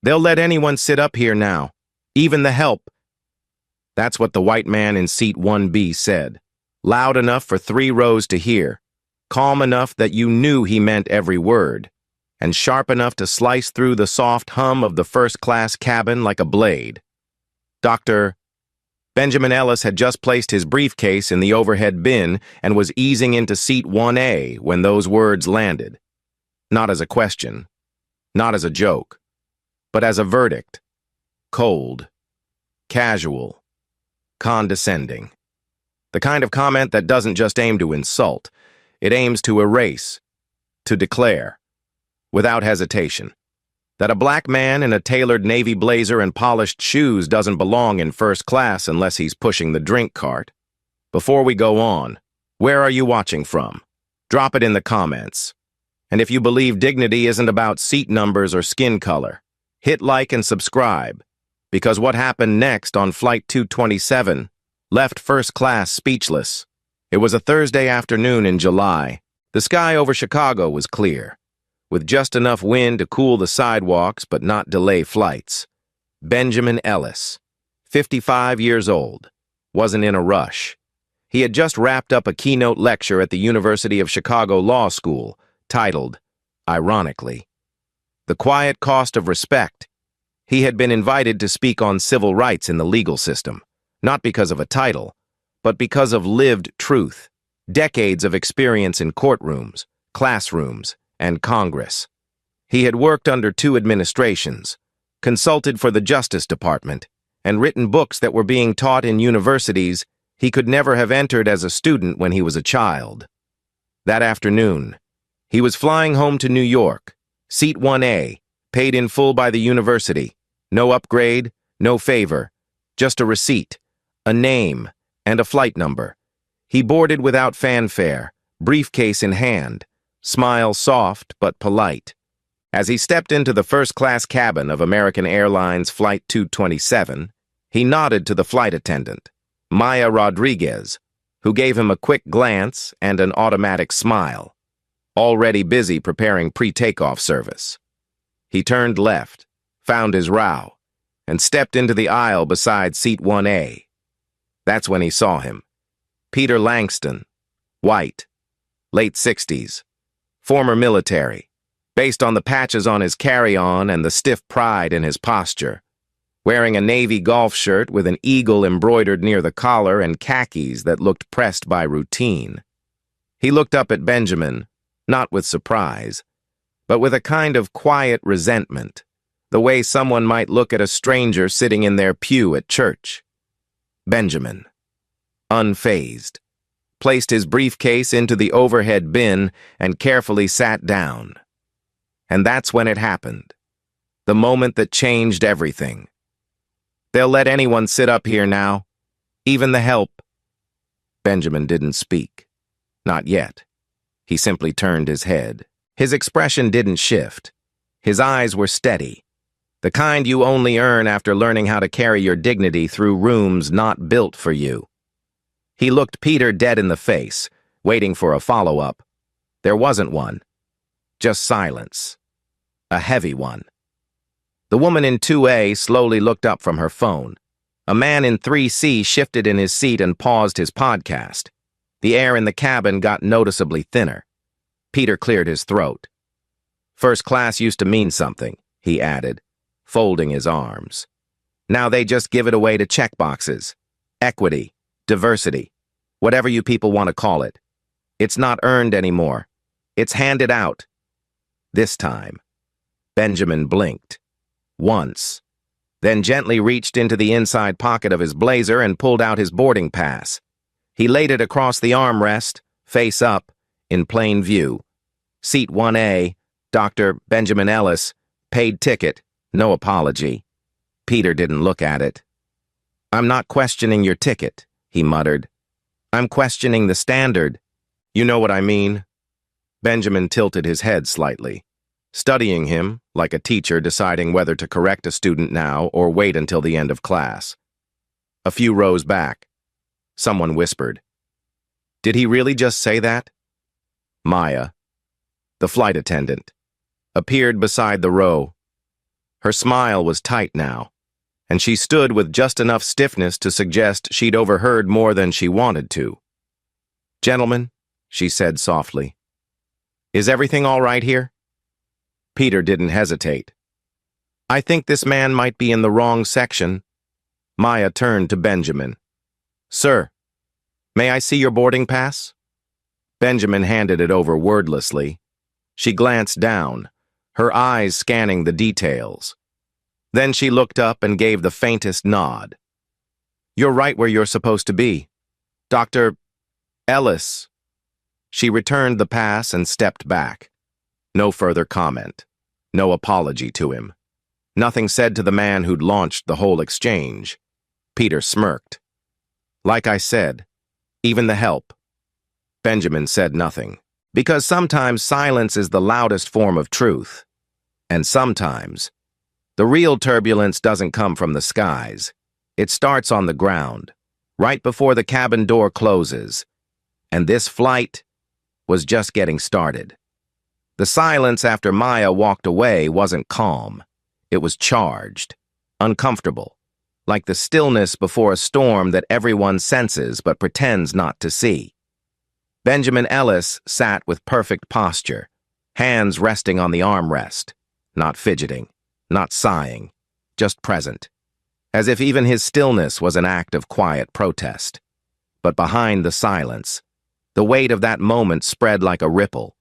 They'll let anyone sit up here now, even the help. That's what the white man in seat 1B said, loud enough for 3 rows to hear, calm enough that you knew he meant every word, and sharp enough to slice through the soft hum of the first-class cabin like a blade. Dr. Benjamin Ellis had just placed his briefcase in the overhead bin and was easing into seat 1A when those words landed. Not as a question, not as a joke, but as a verdict. Cold, casual, condescending. The kind of comment that doesn't just aim to insult, it aims to erase, to declare, without hesitation, that a black man in a tailored navy blazer and polished shoes doesn't belong in first class unless he's pushing the drink cart. Before we go on, where are you watching from? Drop it in the comments. And if you believe dignity isn't about seat numbers or skin color, hit like and subscribe, because what happened next on Flight 227 left first class speechless. It was a Thursday afternoon in July. The sky over Chicago was clear, with just enough wind to cool the sidewalks but not delay flights. Benjamin Ellis, 55 years old, wasn't in a rush. He had just wrapped up a keynote lecture at the University of Chicago Law School, titled, ironically, "The Quiet Cost of Respect." He had been invited to speak on civil rights in the legal system, not because of a title, but because of lived truth, decades of experience in courtrooms, classrooms, and Congress. He had worked under 2 administrations, consulted for the Justice Department, and written books that were being taught in universities he could never have entered as a student when he was a child. That afternoon, he was flying home to New York, seat 1A, paid in full by the university, no upgrade, no favor, just a receipt, a name, and a flight number. He boarded without fanfare, briefcase in hand, smile soft but polite. As he stepped into the first-class cabin of American Airlines Flight 227, he nodded to the flight attendant, Maya Rodriguez, who gave him a quick glance and an automatic smile, already busy preparing pre-takeoff service. He turned left, found his row, and stepped into the aisle beside seat 1A. That's when he saw him. Peter Langston, white, late 60s, former military, based on the patches on his carry-on and the stiff pride in his posture, wearing a navy golf shirt with an eagle embroidered near the collar and khakis that looked pressed by routine. He looked up at Benjamin, not with surprise, but with a kind of quiet resentment, the way someone might look at a stranger sitting in their pew at church. Benjamin, unfazed, placed his briefcase into the overhead bin and carefully sat down. And that's when it happened, the moment that changed everything. They'll let anyone sit up here now, even the help. Benjamin didn't speak. Not yet. He simply turned his head. His expression didn't shift. His eyes were steady, the kind you only earn after learning how to carry your dignity through rooms not built for you. He looked Peter dead in the face, waiting for a follow-up. There wasn't one. Just silence. A heavy one. The woman in 2A slowly looked up from her phone. A man in 3C shifted in his seat and paused his podcast. The air in the cabin got noticeably thinner. Peter cleared his throat. First class used to mean something, he added, folding his arms. Now they just give it away to checkboxes. Equity, diversity, whatever you people want to call it. It's not earned anymore. It's handed out. This time, Benjamin blinked. Once, then gently reached into the inside pocket of his blazer and pulled out his boarding pass. He laid it across the armrest, face up, in plain view. Seat 1A, Dr. Benjamin Ellis, paid ticket, no apology. Peter didn't look at it. "I'm not questioning your ticket," he muttered. "I'm questioning the standard. You know what I mean?" Benjamin tilted his head slightly, studying him like a teacher deciding whether to correct a student now or wait until the end of class. A few rows back, someone whispered, "Did he really just say that?" Maya, the flight attendant, appeared beside the row. Her smile was tight now, and she stood with just enough stiffness to suggest she'd overheard more than she wanted to. "Gentlemen," she said softly, "is everything all right here?" Peter didn't hesitate. "I think this man might be in the wrong section." Maya turned to Benjamin. "Sir, may I see your boarding pass?" Benjamin handed it over wordlessly. She glanced down, her eyes scanning the details. Then she looked up and gave the faintest nod. "You're right where you're supposed to be. Dr. Ellis." She returned the pass and stepped back. No further comment. No apology to him. Nothing said to the man who'd launched the whole exchange. Peter smirked. "Like I said, even the help." Benjamin said nothing, because sometimes silence is the loudest form of truth. And sometimes, the real turbulence doesn't come from the skies. It starts on the ground, right before the cabin door closes. And this flight was just getting started. The silence after Maya walked away wasn't calm. It was charged, uncomfortable, like the stillness before a storm that everyone senses but pretends not to see. Benjamin Ellis sat with perfect posture, hands resting on the armrest, not fidgeting, not sighing, just present, as if even his stillness was an act of quiet protest. But behind the silence, the weight of that moment spread like a ripple.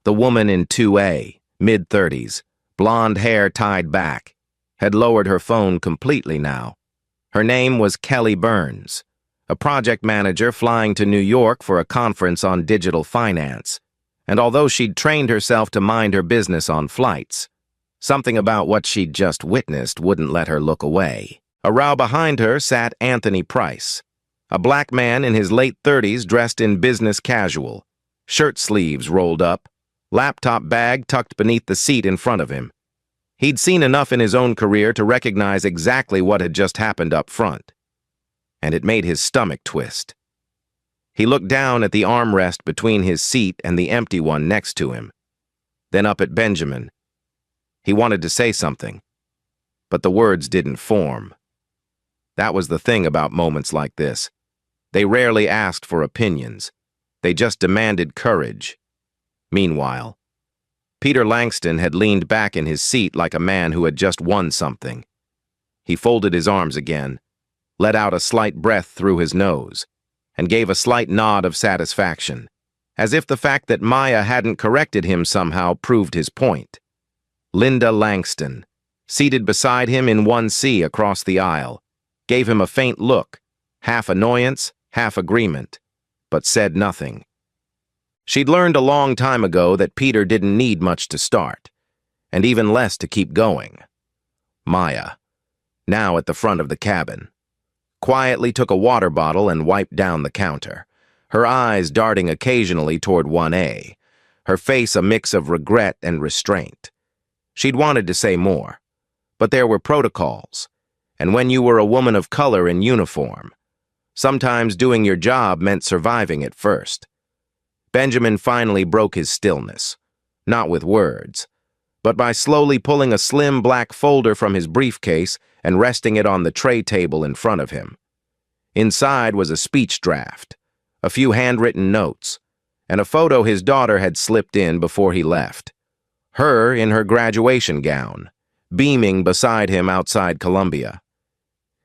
The woman in 2A, mid-30s, blonde hair tied back, had lowered her phone completely now. Her name was Kelly Burns, a project manager flying to New York for a conference on digital finance. And although she'd trained herself to mind her business on flights, something about what she'd just witnessed wouldn't let her look away. A row behind her sat Anthony Price, a black man in his late 30s dressed in business casual, shirt sleeves rolled up, laptop bag tucked beneath the seat in front of him. He'd seen enough in his own career to recognize exactly what had just happened up front, and it made his stomach twist. He looked down at the armrest between his seat and the empty one next to him, then up at Benjamin. He wanted to say something, but the words didn't form. That was the thing about moments like this. They rarely asked for opinions. They just demanded courage. Meanwhile, Peter Langston had leaned back in his seat like a man who had just won something. He folded his arms again, let out a slight breath through his nose, and gave a slight nod of satisfaction, as if the fact that Maya hadn't corrected him somehow proved his point. Linda Langston, seated beside him in 1C across the aisle, gave him a faint look, half annoyance, half agreement, but said nothing. She'd learned a long time ago that Peter didn't need much to start, and even less to keep going. Maya, now at the front of the cabin, quietly took a water bottle and wiped down the counter, her eyes darting occasionally toward 1A, her face a mix of regret and restraint. She'd wanted to say more, but there were protocols, and when you were a woman of color in uniform, sometimes doing your job meant surviving it first. Benjamin finally broke his stillness, not with words, but by slowly pulling a slim black folder from his briefcase and resting it on the tray table in front of him. Inside was a speech draft, a few handwritten notes, and a photo his daughter had slipped in before he left. Her in her graduation gown, beaming beside him outside Columbia.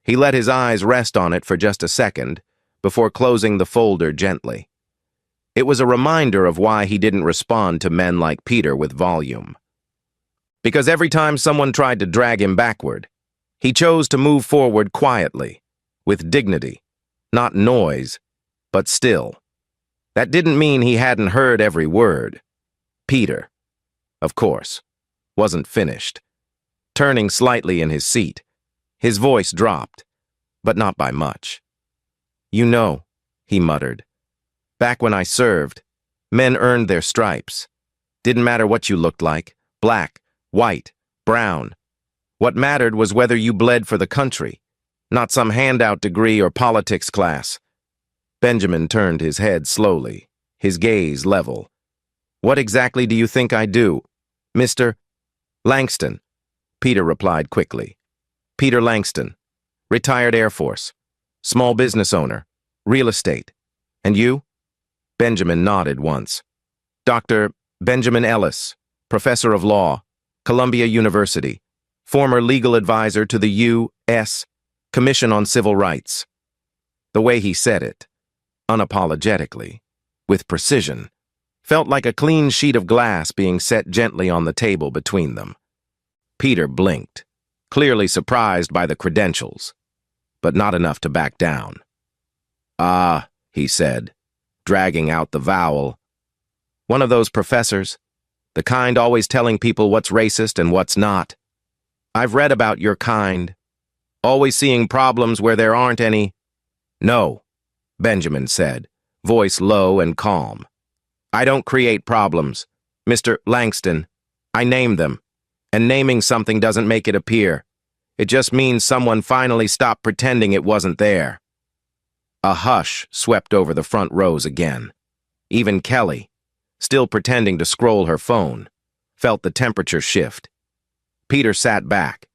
He let his eyes rest on it for just a second before closing the folder gently. It was a reminder of why he didn't respond to men like Peter with volume. Because every time someone tried to drag him backward, he chose to move forward quietly, with dignity, not noise, but still. That didn't mean he hadn't heard every word. Peter, of course, wasn't finished. Turning slightly in his seat, his voice dropped, but not by much. "You know," he muttered, "back when I served, men earned their stripes. Didn't matter what you looked like, black, white, brown. What mattered was whether you bled for the country, not some handout degree or politics class." Benjamin turned his head slowly, his gaze level. "What exactly do you think I do, Mr. Langston?" Peter replied quickly. Peter Langston, retired Air Force, small business owner, real estate. And you? Benjamin nodded once. Dr. Benjamin Ellis, professor of law, Columbia University, former legal advisor to the U.S. Commission on Civil Rights. The way he said it, unapologetically, with precision, felt like a clean sheet of glass being set gently on the table between them. Peter blinked, clearly surprised by the credentials, but not enough to back down. Ah, he said, dragging out the vowel. One of those professors, the kind always telling people what's racist and what's not. I've read about your kind, always seeing problems where there aren't any. No, Benjamin said, voice low and calm. I don't create problems, Mr. Langston. I name them, and naming something doesn't make it appear. It just means someone finally stopped pretending it wasn't there. A hush swept over the front rows again. Even Kelly, still pretending to scroll her phone, felt the temperature shift. Peter sat back,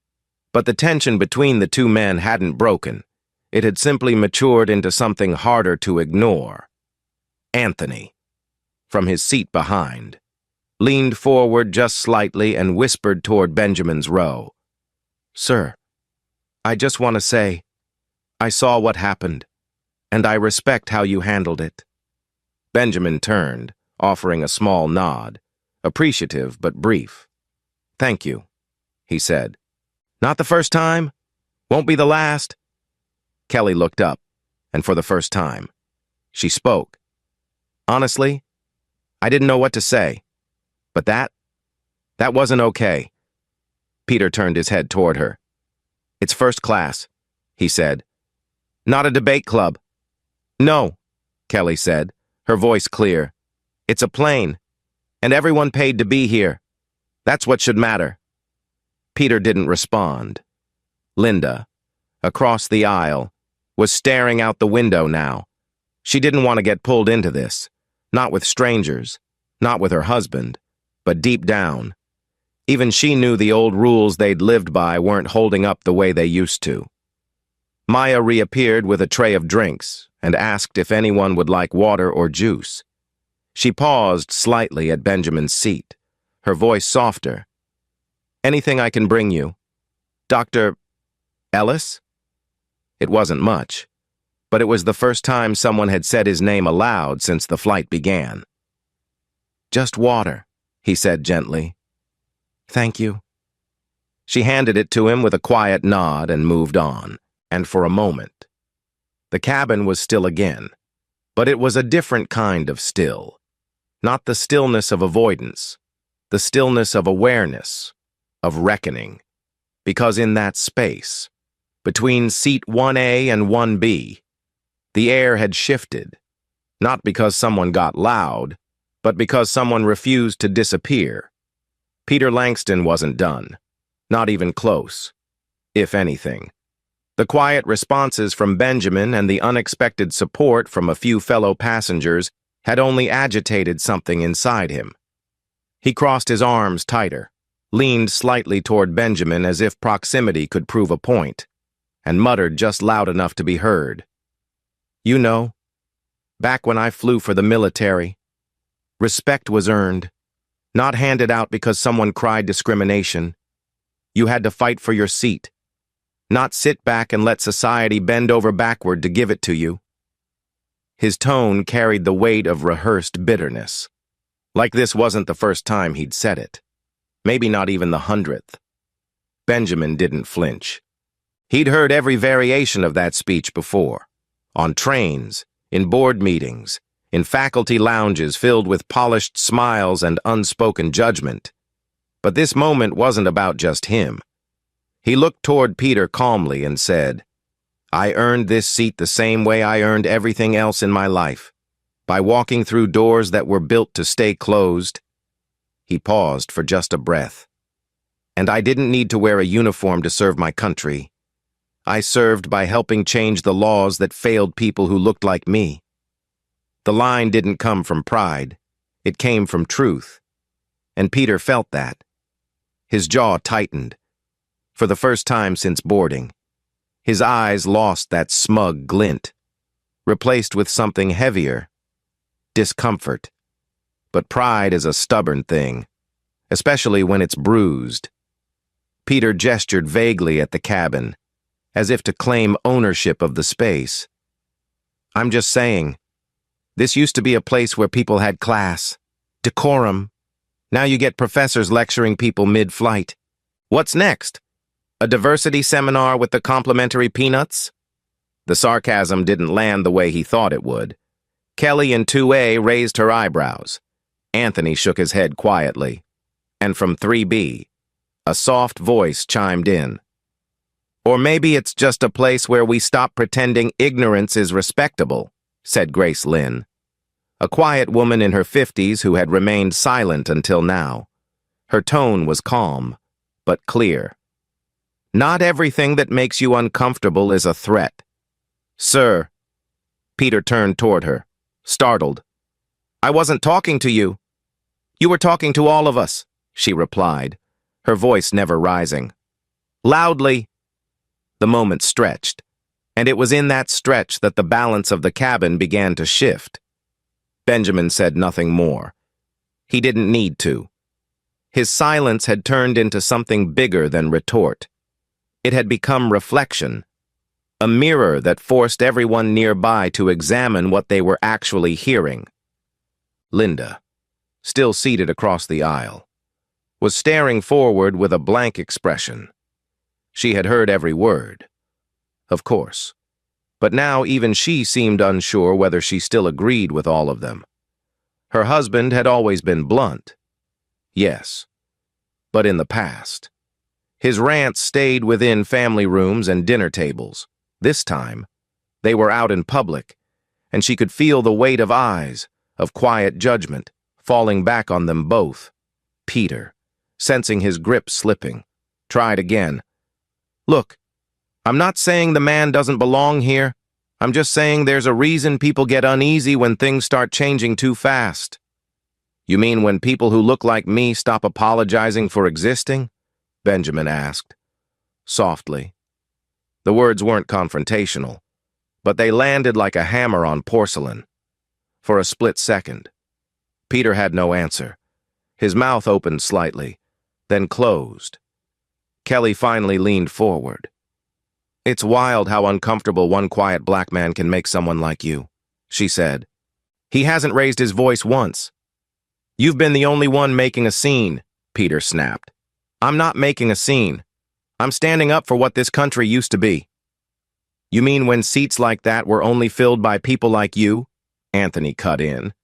but the tension between the two men hadn't broken. It had simply matured into something harder to ignore. Anthony, from his seat behind, leaned forward just slightly and whispered toward Benjamin's row. Sir, I just want to say, I saw what happened, and I respect how you handled it. Benjamin turned, offering a small nod, appreciative but brief. Thank you, he said. Not the first time? Won't be the last? Kelly looked up, and for the first time, she spoke. Honestly, I didn't know what to say, but that wasn't okay. Peter turned his head toward her. It's first class, he said. Not a debate club. No, Kelly said, her voice clear. It's a plane, and everyone paid to be here. That's what should matter. Peter didn't respond. Linda, across the aisle, was staring out the window now. She didn't want to get pulled into this, not with strangers, not with her husband, but deep down. Even she knew the old rules they'd lived by weren't holding up the way they used to. Maya reappeared with a tray of drinks and asked if anyone would like water or juice. She paused slightly at Benjamin's seat, her voice softer. Anything I can bring you? Dr. Ellis? It wasn't much, but it was the first time someone had said his name aloud since the flight began. Just water, he said gently. Thank you. She handed it to him with a quiet nod and moved on, and for a moment. The cabin was still again, but it was a different kind of still. Not the stillness of avoidance, the stillness of awareness, of reckoning. Because in that space, between seat 1A and 1B, the air had shifted, not because someone got loud, but because someone refused to disappear. Peter Langston wasn't done, not even close, if anything. The quiet responses from Benjamin and the unexpected support from a few fellow passengers had only agitated something inside him. He crossed his arms tighter, leaned slightly toward Benjamin as if proximity could prove a point, and muttered just loud enough to be heard. You know, back when I flew for the military, respect was earned, not handed out because someone cried discrimination. You had to fight for your seat, not sit back and let society bend over backward to give it to you. His tone carried the weight of rehearsed bitterness, like this wasn't the first time he'd said it, maybe not even the 100th. Benjamin didn't flinch. He'd heard every variation of that speech before, on trains, in board meetings, in faculty lounges filled with polished smiles and unspoken judgment. But this moment wasn't about just him. He looked toward Peter calmly and said, I earned this seat the same way I earned everything else in my life, by walking through doors that were built to stay closed. He paused for just a breath. And I didn't need to wear a uniform to serve my country. I served by helping change the laws that failed people who looked like me. The line didn't come from pride. It came from truth. And Peter felt that. His jaw tightened, For the first time since boarding, his eyes lost that smug glint, replaced with something heavier, discomfort. But pride is a stubborn thing, especially when it's bruised. Peter gestured vaguely at the cabin, as if to claim ownership of the space. I'm just saying, this used to be a place where people had class, decorum. Now you get professors lecturing people mid-flight. What's next? A diversity seminar with the complimentary peanuts? The sarcasm didn't land the way he thought it would. Kelly in 2A raised her eyebrows. Anthony shook his head quietly. And from 3B, a soft voice chimed in. Or maybe it's just a place where we stop pretending ignorance is respectable, said Grace Lynn, a quiet woman in her 50s who had remained silent until now. Her tone was calm, but clear. Not everything that makes you uncomfortable is a threat. Sir, Peter turned toward her, startled. I wasn't talking to you. You were talking to all of us, she replied, her voice never rising. Loudly. The moment stretched, and it was in that stretch that the balance of the cabin began to shift. Benjamin said nothing more. He didn't need to. His silence had turned into something bigger than retort. It had become reflection, a mirror that forced everyone nearby to examine what they were actually hearing. Linda, still seated across the aisle, was staring forward with a blank expression. She had heard every word, of course, but now even she seemed unsure whether she still agreed with all of them. Her husband had always been blunt, yes, but in the past. His rants stayed within family rooms and dinner tables. This time, they were out in public, and she could feel the weight of eyes, of quiet judgment, falling back on them both. Peter, sensing his grip slipping, tried again. Look, I'm not saying the man doesn't belong here. I'm just saying there's a reason people get uneasy when things start changing too fast. You mean when people who look like me stop apologizing for existing? Benjamin asked, softly. The words weren't confrontational, but they landed like a hammer on porcelain. For a split second, Peter had no answer. His mouth opened slightly, then closed. Kelly finally leaned forward. It's wild how uncomfortable one quiet black man can make someone like you, she said. He hasn't raised his voice once. You've been the only one making a scene, Peter snapped. I'm not making a scene. I'm standing up for what this country used to be. You mean when seats like that were only filled by people like you? Anthony cut in,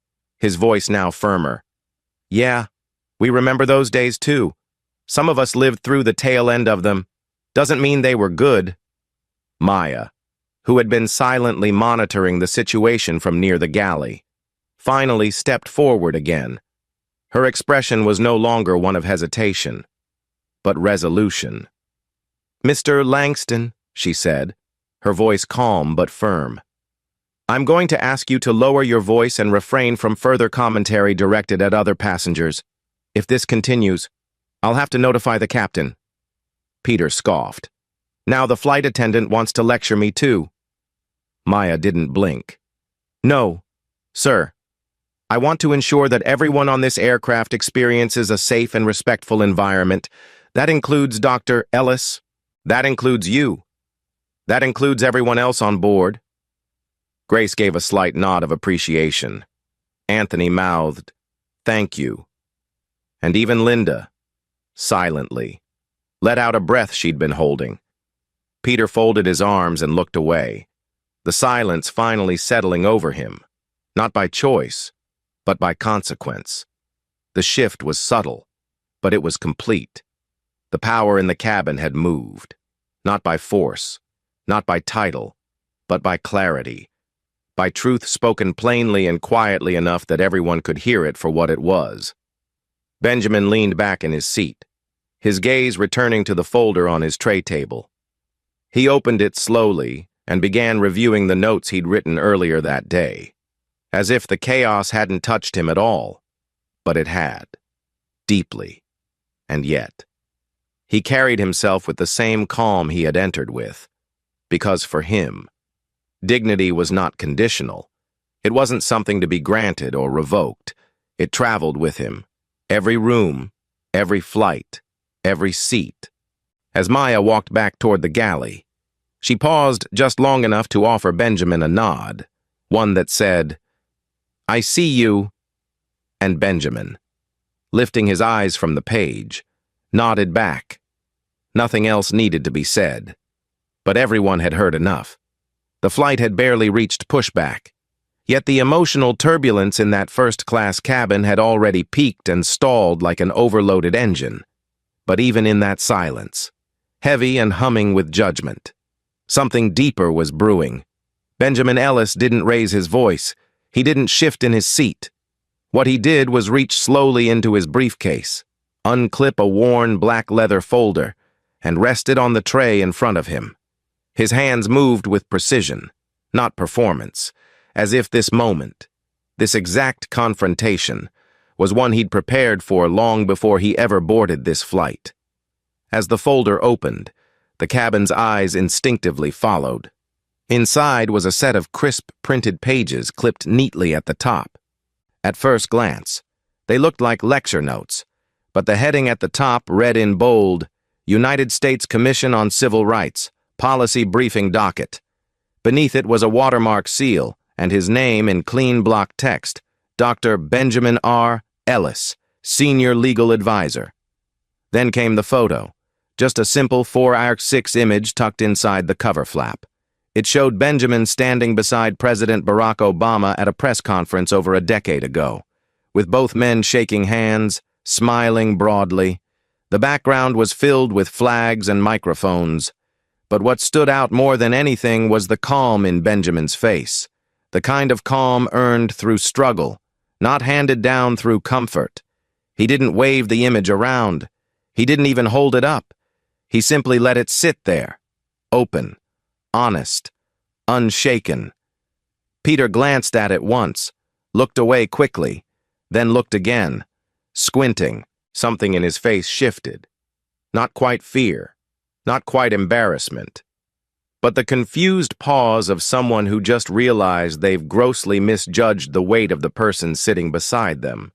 his voice now firmer. Yeah, we remember those days too. Some of us lived through the tail end of them. Doesn't mean they were good. Maya, who had been silently monitoring the situation from near the galley, finally stepped forward again. Her expression was no longer one of hesitation, but resolution. Mr. Langston, she said, her voice calm but firm. I'm going to ask you to lower your voice and refrain from further commentary directed at other passengers. If this continues, I'll have to notify the captain. Peter scoffed. Now the flight attendant wants to lecture me too. Maya didn't blink. No, sir. I want to ensure that everyone on this aircraft experiences a safe and respectful environment. That includes Dr. Ellis. That includes you. That includes everyone else on board. Grace gave a slight nod of appreciation. Anthony mouthed, "Thank you." And even Linda, silently, let out a breath she'd been holding. Peter folded his arms and looked away, the silence finally settling over him, not by choice, but by consequence. The shift was subtle, but it was complete. The power in the cabin had moved, not by force, not by title, but by clarity, by truth spoken plainly and quietly enough that everyone could hear it for what it was. Benjamin leaned back in his seat, his gaze returning to the folder on his tray table. He opened it slowly and began reviewing the notes he'd written earlier that day, as if the chaos hadn't touched him at all, but it had, deeply, and yet. He carried himself with the same calm he had entered with. Because for him, dignity was not conditional. It wasn't something to be granted or revoked. It traveled with him. Every room, every flight, every seat. As Maya walked back toward the galley, she paused just long enough to offer Benjamin a nod, one that said, "I see you," and Benjamin, lifting his eyes from the page, nodded back. Nothing else needed to be said. But everyone had heard enough. The flight had barely reached pushback. Yet the emotional turbulence in that first-class cabin had already peaked and stalled like an overloaded engine. But even in that silence, heavy and humming with judgment, something deeper was brewing. Benjamin Ellis didn't raise his voice. He didn't shift in his seat. What he did was reach slowly into his briefcase, unclip a worn black leather folder, and rest it on the tray in front of him. His hands moved with precision, not performance, as if this moment, this exact confrontation, was one he'd prepared for long before he ever boarded this flight. As the folder opened, the cabin's eyes instinctively followed. Inside was a set of crisp printed pages clipped neatly at the top. At first glance, they looked like lecture notes, but the heading at the top read in bold, "United States Commission on Civil Rights, Policy Briefing Docket." Beneath it was a watermark seal, and his name in clean block text, Dr. Benjamin R. Ellis, Senior Legal Advisor. Then came the photo, just a simple 4x6 image tucked inside the cover flap. It showed Benjamin standing beside President Barack Obama at a press conference over a decade ago, with both men shaking hands, smiling broadly. The background was filled with flags and microphones, but what stood out more than anything was the calm in Benjamin's face, the kind of calm earned through struggle, not handed down through comfort. He didn't wave the image around. He didn't even hold it up. He simply let it sit there, open, honest, unshaken. Peter glanced at it once, looked away quickly, then looked again. Squinting, something in his face shifted. Not quite fear, not quite embarrassment, but the confused pause of someone who just realized they've grossly misjudged the weight of the person sitting beside them.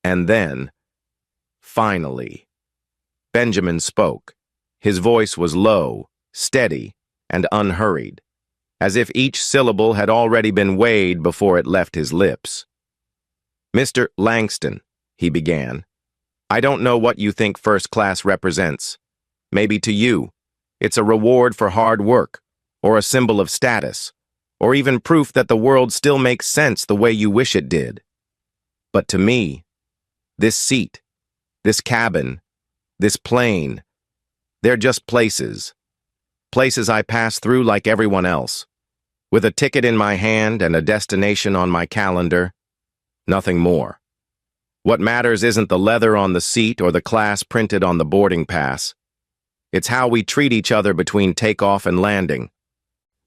And then, finally, Benjamin spoke. His voice was low, steady, and unhurried, as if each syllable had already been weighed before it left his lips. "Mr. Langston," he began, "I don't know what you think first class represents. Maybe to you, it's a reward for hard work, or a symbol of status, or even proof that the world still makes sense the way you wish it did. But to me, this seat, this cabin, this plane, they're just places. Places I pass through like everyone else, with a ticket in my hand and a destination on my calendar. Nothing more. What matters isn't the leather on the seat or the class printed on the boarding pass. It's how we treat each other between takeoff and landing."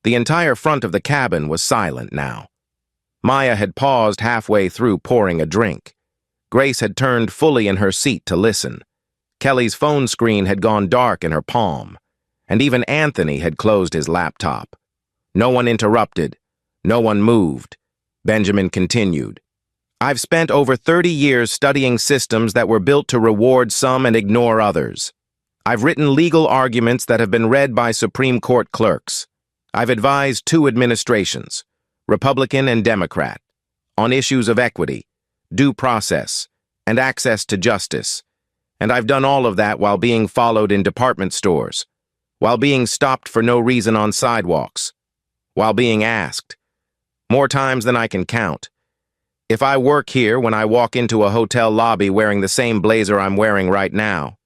The entire front of the cabin was silent now. Maya had paused halfway through pouring a drink. Grace had turned fully in her seat to listen. Kelly's phone screen had gone dark in her palm, and even Anthony had closed his laptop. No one interrupted. No one moved. Benjamin continued. "I've spent over 30 years studying systems that were built to reward some and ignore others. I've written legal arguments that have been read by Supreme Court clerks. I've advised 2 administrations, Republican and Democrat, on issues of equity, due process, and access to justice. And I've done all of that while being followed in department stores, while being stopped for no reason on sidewalks, while being asked, more times than I can count, if I work here when I walk into a hotel lobby wearing the same blazer I'm wearing right now."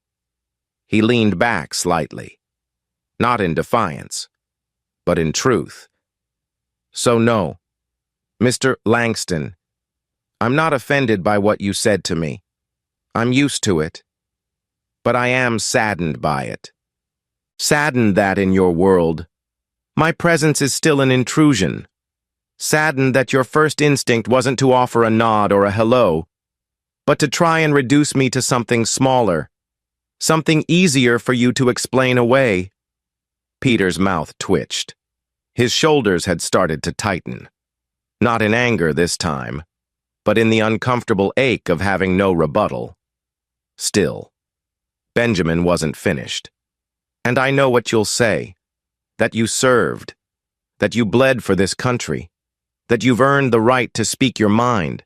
He leaned back slightly, not in defiance, but in truth. "So no, Mr. Langston, I'm not offended by what you said to me. I'm used to it. But I am saddened by it. Saddened that in your world, my presence is still an intrusion. Saddened that your first instinct wasn't to offer a nod or a hello, but to try and reduce me to something smaller, Something easier for you to explain away. Peter's mouth twitched. His shoulders had started to tighten. Not in anger this time, but in the uncomfortable ache of having no rebuttal. Still, Benjamin wasn't finished. And I know what you'll say. That you served. That you bled for this country. That you've earned the right to speak your mind.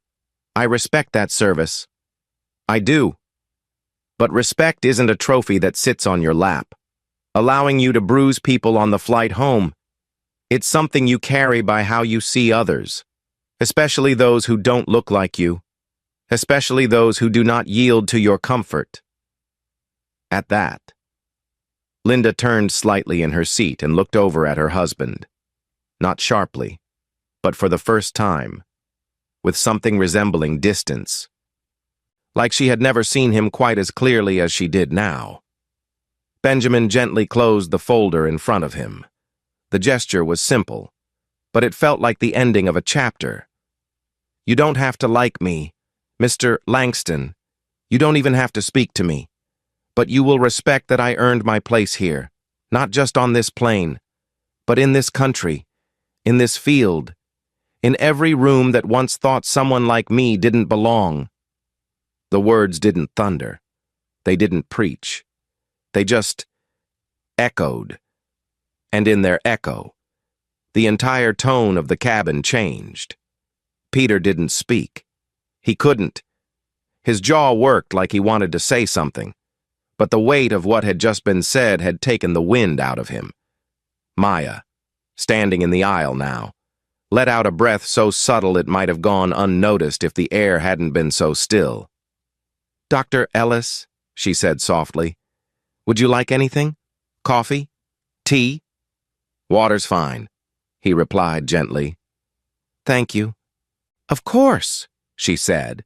I respect that service. I do. But respect isn't a trophy that sits on your lap, allowing you to bruise people on the flight home. It's something you carry by how you see others, especially those who don't look like you, especially those who do not yield to your comfort. At that, Linda turned slightly in her seat and looked over at her husband, not sharply, but for the first time, with something resembling distance, like she had never seen him quite as clearly as she did now. Benjamin gently closed the folder in front of him. The gesture was simple, but it felt like the ending of a chapter. You don't have to like me, Mr. Langston. You don't even have to speak to me. But you will respect that I earned my place here, not just on this plane, but in this country, in this field, in every room that once thought someone like me didn't belong. The words didn't thunder. They didn't preach. They just echoed. And in their echo, the entire tone of the cabin changed. Peter didn't speak. He couldn't. His jaw worked like he wanted to say something, but the weight of what had just been said had taken the wind out of him. Maya, standing in the aisle now, let out a breath so subtle it might have gone unnoticed if the air hadn't been so still. "Dr. Ellis," she said softly, "would you like anything? Coffee? Tea?" "Water's fine," he replied gently. "Thank you." "Of course," she said,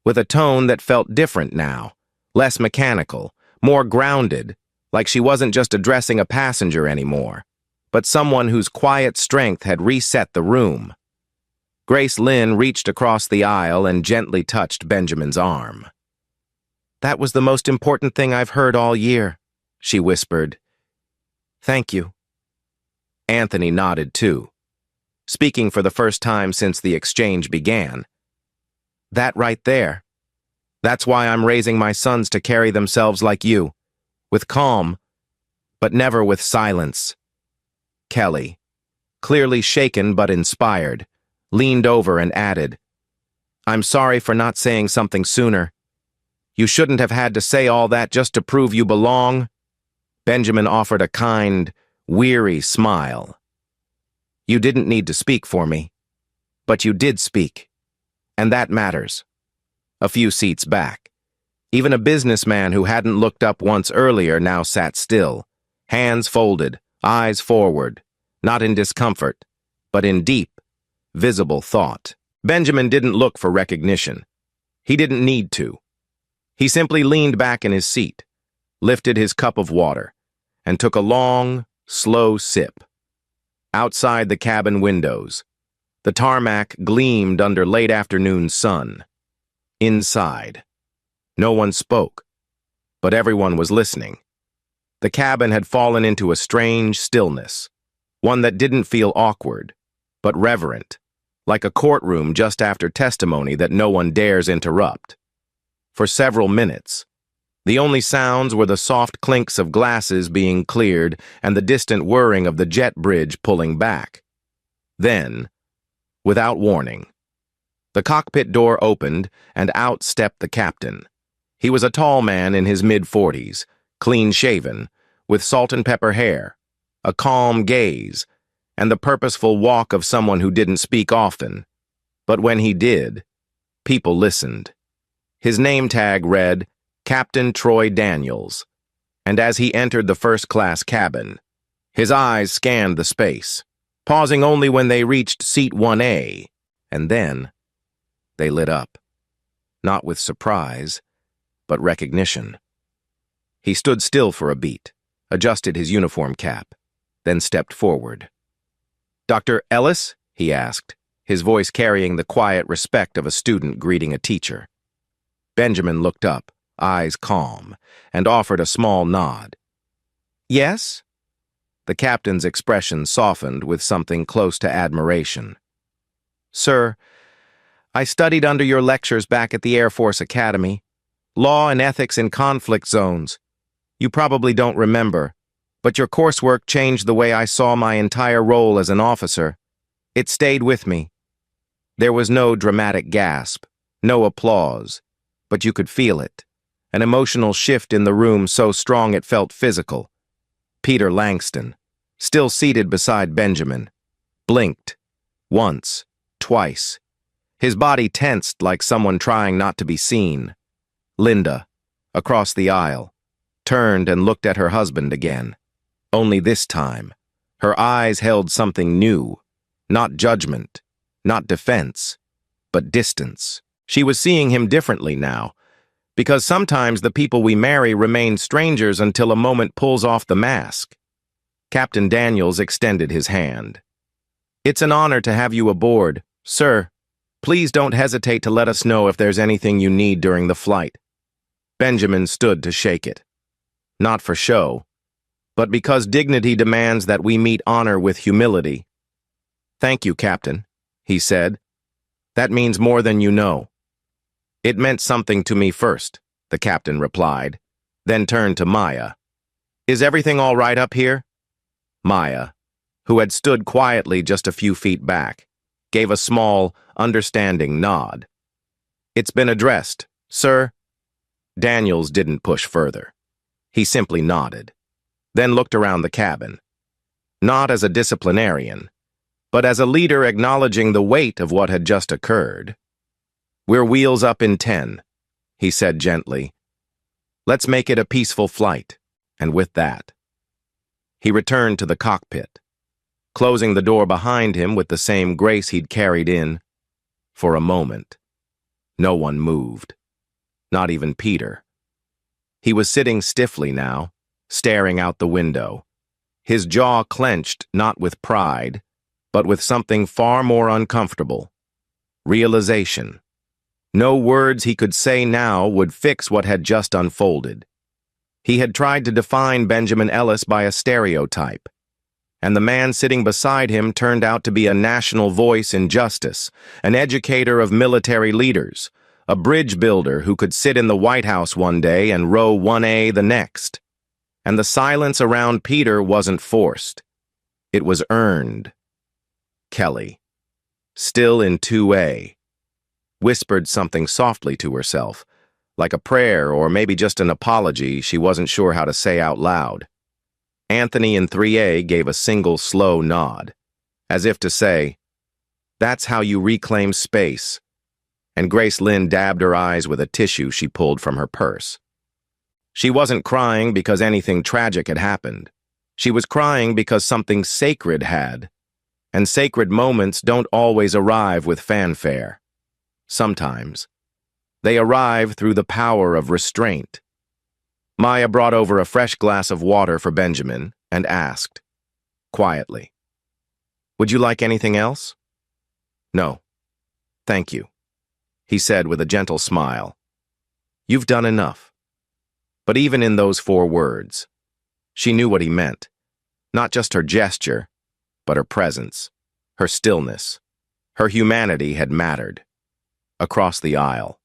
with a tone that felt different now, less mechanical, more grounded, like she wasn't just addressing a passenger anymore, but someone whose quiet strength had reset the room. Grace Lynn reached across the aisle and gently touched Benjamin's arm. "That was the most important thing I've heard all year," she whispered. "Thank you." Anthony nodded too, speaking for the first time since the exchange began. "That right there. That's why I'm raising my sons to carry themselves like you, with calm, but never with silence." Kelly, clearly shaken but inspired, leaned over and added, "I'm sorry for not saying something sooner. You shouldn't have had to say all that just to prove you belong." Benjamin offered a kind, weary smile. "You didn't need to speak for me, but you did speak, and that matters." A few seats back, even a businessman who hadn't looked up once earlier now sat still, hands folded, eyes forward, not in discomfort, but in deep, visible thought. Benjamin didn't look for recognition. He didn't need to. He simply leaned back in his seat, lifted his cup of water, and took a long, slow sip. Outside the cabin windows, the tarmac gleamed under late afternoon sun. Inside, no one spoke, but everyone was listening. The cabin had fallen into a strange stillness, one that didn't feel awkward, but reverent, like a courtroom just after testimony that no one dares interrupt. For several minutes, the only sounds were the soft clinks of glasses being cleared and the distant whirring of the jet bridge pulling back. Then, without warning, the cockpit door opened and out stepped the captain. He was a tall man in his mid-40s, clean-shaven, with salt and pepper hair, a calm gaze, and the purposeful walk of someone who didn't speak often. But when he did, people listened. His name tag read, Captain Troy Daniels, and as he entered the first-class cabin, his eyes scanned the space, pausing only when they reached seat 1A, and then they lit up, not with surprise, but recognition. He stood still for a beat, adjusted his uniform cap, then stepped forward. "Dr. Ellis?" he asked, his voice carrying the quiet respect of a student greeting a teacher. Benjamin looked up, eyes calm, and offered a small nod. "Yes?" The captain's expression softened with something close to admiration. "Sir, I studied under your lectures back at the Air Force Academy. Law and ethics in conflict zones. You probably don't remember, but your coursework changed the way I saw my entire role as an officer. It stayed with me." There was no dramatic gasp, no applause, but you could feel it, an emotional shift in the room so strong it felt physical. Peter Langston, still seated beside Benjamin, blinked, once, twice. His body tensed like someone trying not to be seen. Linda, across the aisle, turned and looked at her husband again. Only this time, her eyes held something new, not judgment, not defense, but distance. She was seeing him differently now, because sometimes the people we marry remain strangers until a moment pulls off the mask. Captain Daniels extended his hand. "It's an honor to have you aboard, sir. Please don't hesitate to let us know if there's anything you need during the flight." Benjamin stood to shake it. Not for show, but because dignity demands that we meet honor with humility. "Thank you, Captain," he said. "That means more than you know." "It meant something to me first," the captain replied, then turned to Maya. "Is everything all right up here?" Maya, who had stood quietly just a few feet back, gave a small, understanding nod. "It's been addressed, sir." Daniels didn't push further. He simply nodded, then looked around the cabin, not as a disciplinarian, but as a leader acknowledging the weight of what had just occurred. "We're wheels up in 10, he said gently. "Let's make it a peaceful flight." And with that, he returned to the cockpit, closing the door behind him with the same grace he'd carried in. For a moment, no one moved, not even Peter. He was sitting stiffly now, staring out the window, his jaw clenched not with pride, but with something far more uncomfortable. Realization. No words he could say now would fix what had just unfolded. He had tried to define Benjamin Ellis by a stereotype, and the man sitting beside him turned out to be a national voice in justice, an educator of military leaders, a bridge builder who could sit in the White House one day and row 1A the next. And the silence around Peter wasn't forced. It was earned. Kelly, still in 2A, whispered something softly to herself, like a prayer or maybe just an apology she wasn't sure how to say out loud. Anthony in 3A gave a single slow nod, as if to say, "That's how you reclaim space," and Grace Lynn dabbed her eyes with a tissue she pulled from her purse. She wasn't crying because anything tragic had happened. She was crying because something sacred had, and sacred moments don't always arrive with fanfare. Sometimes, they arrive through the power of restraint. Maya brought over a fresh glass of water for Benjamin and asked, quietly, "Would you like anything else?" "No, thank you," he said with a gentle smile. "You've done enough." But even in those 4 words, she knew what he meant. Not just her gesture, but her presence, her stillness, her humanity had mattered. Across the aisle,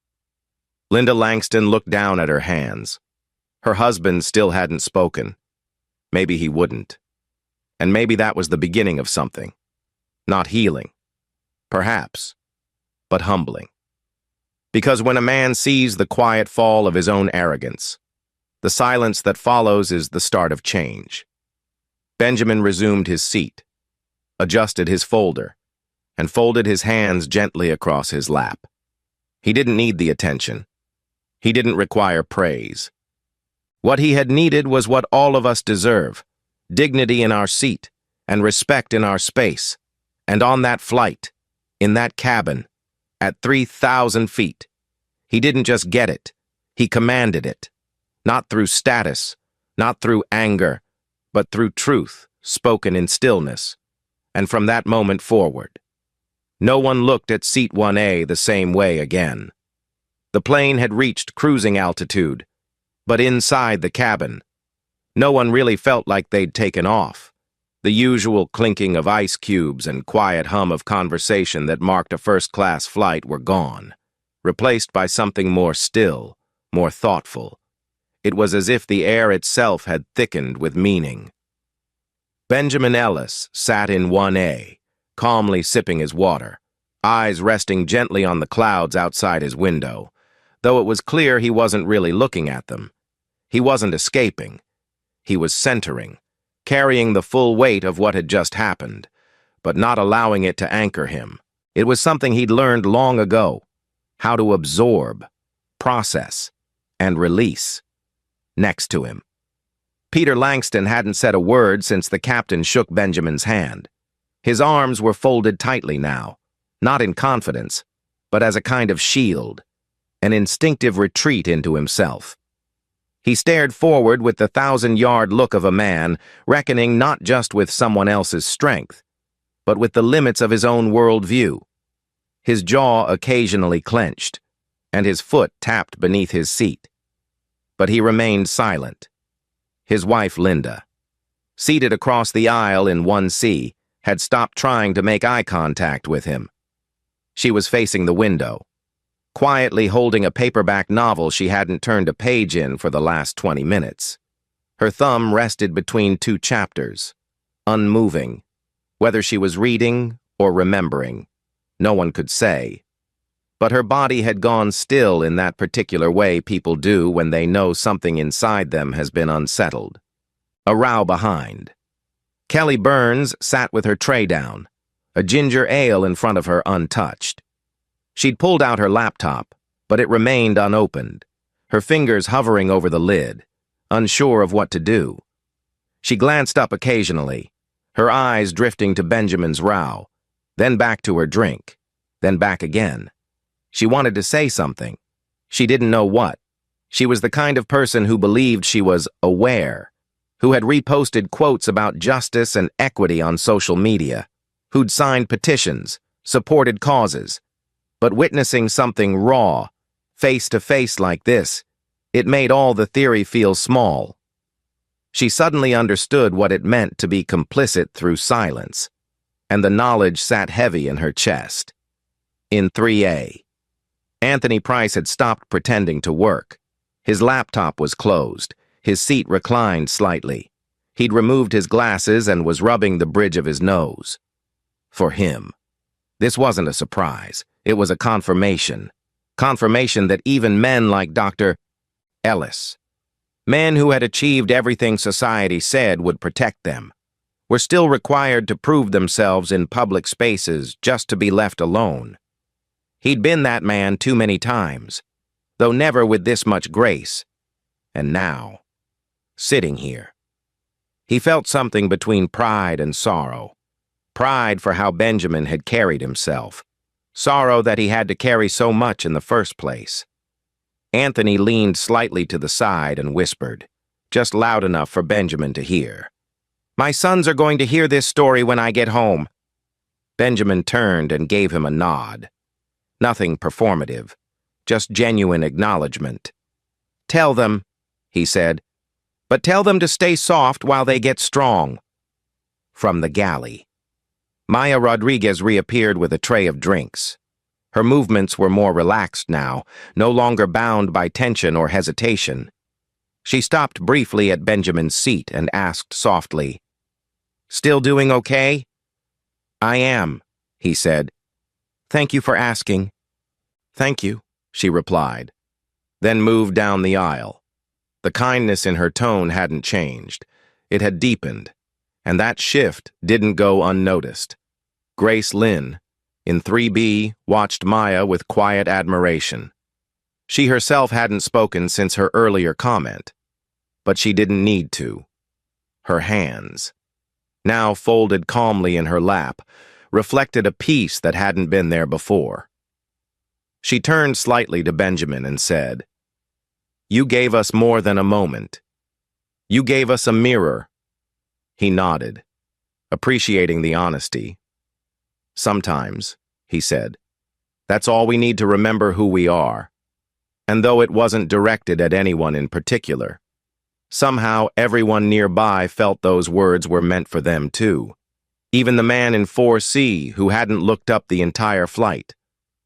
Linda Langston looked down at her hands. Her husband still hadn't spoken. Maybe he wouldn't. And maybe that was the beginning of something. Not healing, perhaps, but humbling. Because when a man sees the quiet fall of his own arrogance, the silence that follows is the start of change. Benjamin resumed his seat, adjusted his folder, and folded his hands gently across his lap. He didn't need the attention. He didn't require praise. What he had needed was what all of us deserve: dignity in our seat and respect in our space. And on that flight, in that cabin, at 3,000 feet, he didn't just get it, he commanded it. Not through status, not through anger, but through truth spoken in stillness. And from that moment forward, no one looked at Seat 1A the same way again. The plane had reached cruising altitude, But inside the cabin, no one really felt like they'd taken off. The usual clinking of ice cubes and quiet hum of conversation that marked a first-class flight were gone, replaced by something more still, more thoughtful. It was as if the air itself had thickened with meaning. Benjamin Ellis sat in 1A, calmly sipping his water, eyes resting gently on the clouds outside his window, though it was clear he wasn't really looking at them. He wasn't escaping. He was centering, carrying the full weight of what had just happened, but not allowing it to anchor him. It was something he'd learned long ago, how to absorb, process, and release. Next to him, Peter Langston hadn't said a word since the captain shook Benjamin's hand. His arms were folded tightly now, not in confidence, but as a kind of shield, an instinctive retreat into himself. He stared forward with the 1,000-yard look of a man reckoning not just with someone else's strength, but with the limits of his own worldview. His jaw occasionally clenched, and his foot tapped beneath his seat. But he remained silent. His wife, Linda, seated across the aisle in 1C, had stopped trying to make eye contact with him. She was facing the window, quietly holding a paperback novel she hadn't turned a page in for the last 20 minutes. Her thumb rested between 2 chapters, unmoving. Whether she was reading or remembering, no one could say. But her body had gone still in that particular way people do when they know something inside them has been unsettled. A row behind. Kelly Burns sat with her tray down, a ginger ale in front of her untouched. She'd pulled out her laptop, but it remained unopened, her fingers hovering over the lid, unsure of what to do. She glanced up occasionally, her eyes drifting to Benjamin's row, then back to her drink, then back again. She wanted to say something. She didn't know what. She was the kind of person who believed she was aware, who had reposted quotes about justice and equity on social media, who'd signed petitions, supported causes. But witnessing something raw, face-to-face like this, it made all the theory feel small. She suddenly understood what it meant to be complicit through silence, and the knowledge sat heavy in her chest. In 3A, Anthony Price had stopped pretending to work. His laptop was closed, his seat reclined slightly. He'd removed his glasses and was rubbing the bridge of his nose. For him, this wasn't a surprise. It was a confirmation. Confirmation that even men like Dr. Ellis, men who had achieved everything society said would protect them, were still required to prove themselves in public spaces just to be left alone. He'd been that man too many times, though never with this much grace. And now, sitting here, he felt something between pride and sorrow. Pride for how Benjamin had carried himself. Sorrow that he had to carry so much in the first place. Anthony leaned slightly to the side and whispered, just loud enough for Benjamin to hear. "My sons are going to hear this story when I get home." Benjamin turned and gave him a nod. Nothing performative, just genuine acknowledgement. "Tell them," he said, "but tell them to stay soft while they get strong." From the galley, Maya Rodriguez reappeared with a tray of drinks. Her movements were more relaxed now, no longer bound by tension or hesitation. She stopped briefly at Benjamin's seat and asked softly, "Still doing okay?" "I am," he said. "Thank you for asking." "Thank you," she replied, then moved down the aisle. The kindness in her tone hadn't changed. It had deepened, and that shift didn't go unnoticed. Grace Lynn, in 3B, watched Maya with quiet admiration. She herself hadn't spoken since her earlier comment, but she didn't need to. Her hands, now folded calmly in her lap, reflected a peace that hadn't been there before. She turned slightly to Benjamin and said, "You gave us more than a moment. You gave us a mirror." He nodded, appreciating the honesty. "Sometimes," he said, "that's all we need to remember who we are." And though it wasn't directed at anyone in particular, somehow everyone nearby felt those words were meant for them too. Even the man in 4C, who hadn't looked up the entire flight,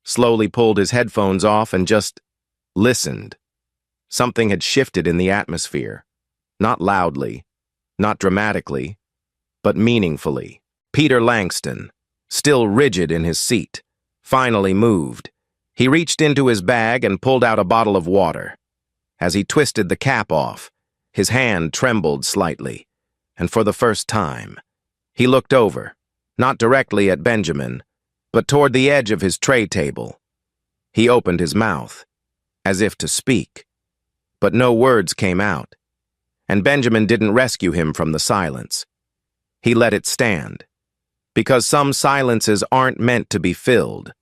slowly pulled his headphones off and just listened. Something had shifted in the atmosphere. Not loudly, not dramatically, but meaningfully. Peter Langston, still rigid in his seat, finally moved. He reached into his bag and pulled out a bottle of water. As he twisted the cap off, his hand trembled slightly, and for the first time, he looked over, not directly at Benjamin, but toward the edge of his tray table. He opened his mouth, as if to speak, but no words came out, and Benjamin didn't rescue him from the silence. He let it stand, because some silences aren't meant to be filled.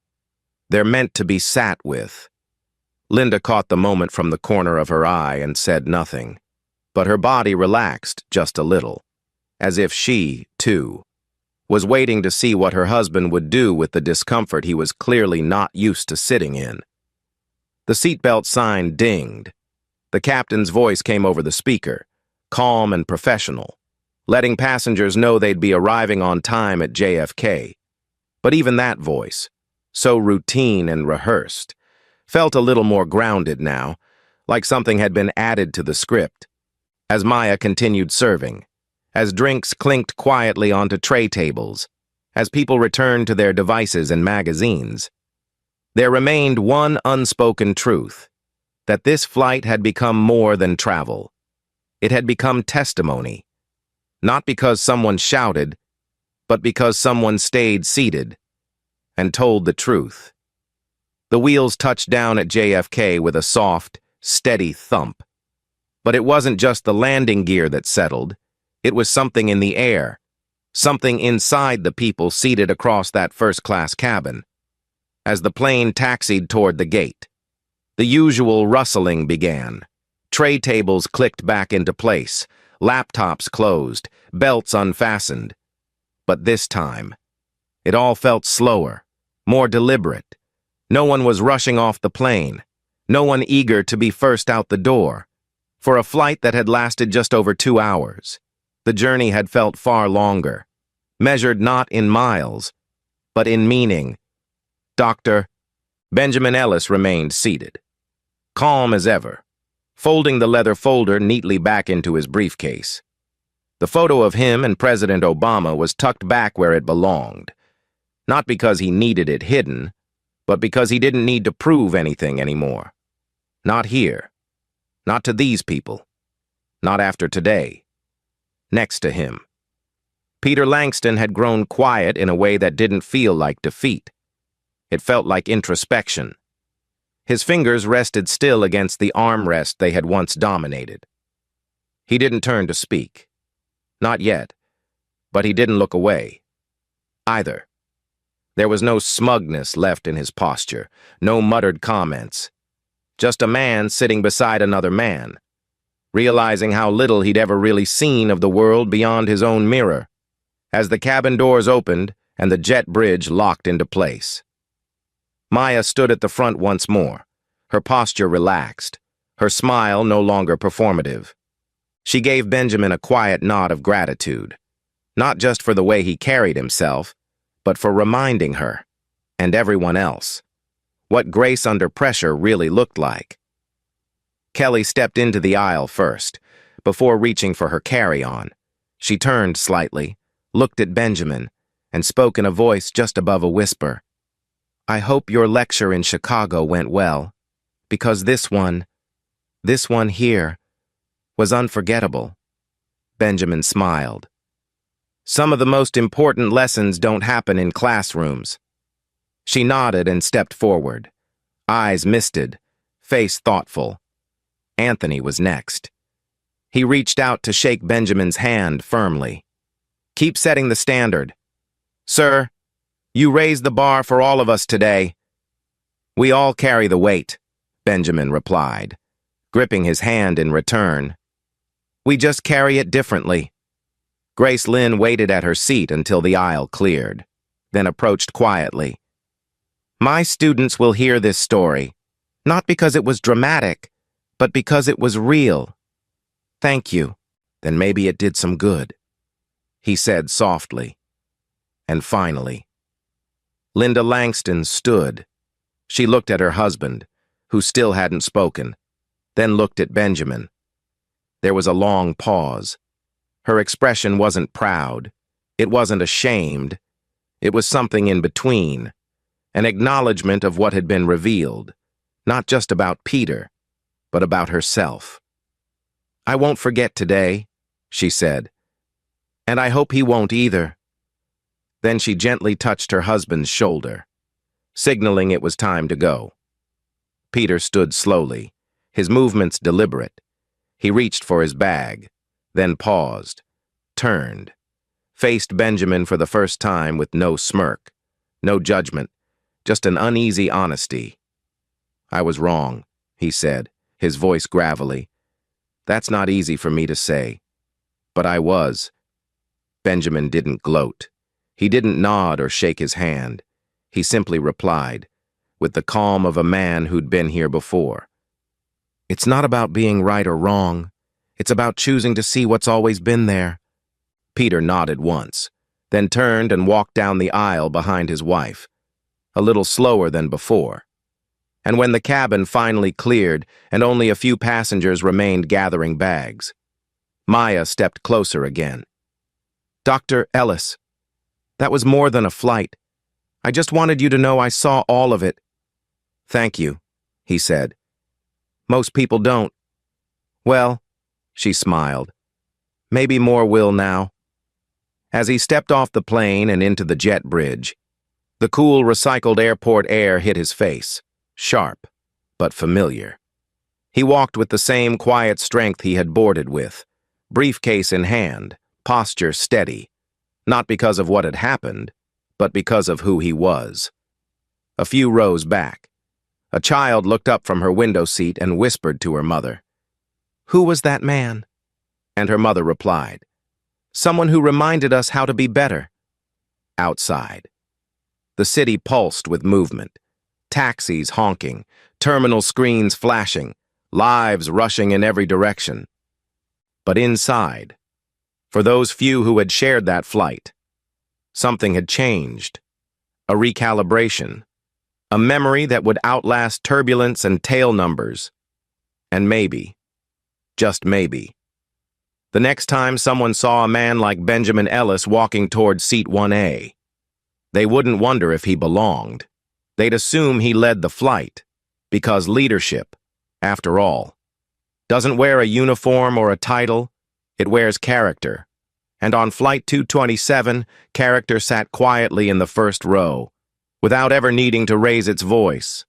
They're meant to be sat with. Linda caught the moment from the corner of her eye and said nothing, but her body relaxed just a little, as if she, too, was waiting to see what her husband would do with the discomfort he was clearly not used to sitting in. The seatbelt sign dinged. The captain's voice came over the speaker, calm and professional, letting passengers know they'd be arriving on time at JFK. But even that voice, so routine and rehearsed, felt a little more grounded now, like something had been added to the script. As Maya continued serving, as drinks clinked quietly onto tray tables, as people returned to their devices and magazines, there remained one unspoken truth, that this flight had become more than travel. It had become testimony, not because someone shouted, but because someone stayed seated and told the truth. The wheels touched down at JFK with a soft, steady thump. But it wasn't just the landing gear that settled. It was something in the air, something inside the people seated across that first-class cabin. As the plane taxied toward the gate, the usual rustling began. Tray tables clicked back into place, laptops closed, belts unfastened. But this time, it all felt slower, more deliberate. No one was rushing off the plane, no one eager to be first out the door. For a flight that had lasted just over 2 hours, the journey had felt far longer, measured not in miles, but in meaning. Dr. Benjamin Ellis remained seated, calm as ever, folding the leather folder neatly back into his briefcase. The photo of him and President Obama was tucked back where it belonged, not because he needed it hidden, but because he didn't need to prove anything anymore. Not here. Not to these people. Not after today. Next to him. Peter Langston had grown quiet in a way that didn't feel like defeat. It felt like introspection. His fingers rested still against the armrest they had once dominated. He didn't turn to speak. Not yet. But he didn't look away. Either. There was no smugness left in his posture, no muttered comments. Just a man sitting beside another man, realizing how little he'd ever really seen of the world beyond his own mirror, as the cabin doors opened and the jet bridge locked into place. Maya stood at the front once more, her posture relaxed, her smile no longer performative. She gave Benjamin a quiet nod of gratitude, not just for the way he carried himself, but for reminding her, and everyone else, what grace under pressure really looked like. Kelly stepped into the aisle first, before reaching for her carry-on. She turned slightly, looked at Benjamin, and spoke in a voice just above a whisper. I hope your lecture in Chicago went well, because this one here, was unforgettable. Benjamin smiled. Some of the most important lessons don't happen in classrooms. She nodded and stepped forward, eyes misted, face thoughtful. Anthony was next. He reached out to shake Benjamin's hand firmly. Keep setting the standard. Sir, you raised the bar for all of us today. We all carry the weight, Benjamin replied, gripping his hand in return. We just carry it differently. Grace Lynn waited at her seat until the aisle cleared, then approached quietly. My students will hear this story, Not because it was dramatic, but because it was real. Thank you. Then maybe it did some good, he said softly. And finally, Linda Langston stood. She looked at her husband, who still hadn't spoken, then looked at Benjamin. There was a long pause. Her expression wasn't proud. It wasn't ashamed. It was something in between, an acknowledgement of what had been revealed, not just about Peter, but about herself. I won't forget today, she said, and I hope he won't either. Then she gently touched her husband's shoulder, signaling it was time to go. Peter stood slowly, his movements deliberate. He reached for his bag, then paused, turned, faced Benjamin for the first time with no smirk, no judgment, just an uneasy honesty. I was wrong, he said, his voice gravelly. That's not easy for me to say. But I was. Benjamin didn't gloat. He didn't nod or shake his hand. He simply replied, with the calm of a man who'd been here before. It's not about being right or wrong. It's about choosing to see what's always been there. Peter nodded once, then turned and walked down the aisle behind his wife, a little slower than before. And when the cabin finally cleared and only a few passengers remained gathering bags, Maya stepped closer again. Dr. Ellis, that was more than a flight. I just wanted you to know I saw all of it. Thank you, he said. Most people don't. Well, she smiled. Maybe more will now. As he stepped off the plane and into the jet bridge, the cool, recycled airport air hit his face, sharp, but familiar. He walked with the same quiet strength he had boarded with, briefcase in hand, posture steady, not because of what had happened, but because of who he was. A few rows back, a child looked up from her window seat and whispered to her mother, "Who was that man?" And her mother replied, "Someone who reminded us how to be better." Outside, the city pulsed with movement, taxis honking, terminal screens flashing, lives rushing in every direction. But inside, for those few who had shared that flight, something had changed. A recalibration. A memory that would outlast turbulence and tail numbers. And maybe, just maybe, the next time someone saw a man like Benjamin Ellis walking toward seat 1A, they wouldn't wonder if he belonged. They'd assume he led the flight, because leadership, after all, doesn't wear a uniform or a title, it wears character. And on Flight 227, character sat quietly in the first row, without ever needing to raise its voice.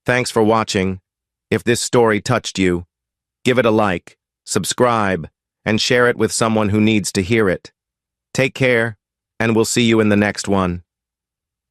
Thanks for watching. If this story touched you, give it a like, subscribe, and share it with someone who needs to hear it. Take care, and we'll see you in the next one.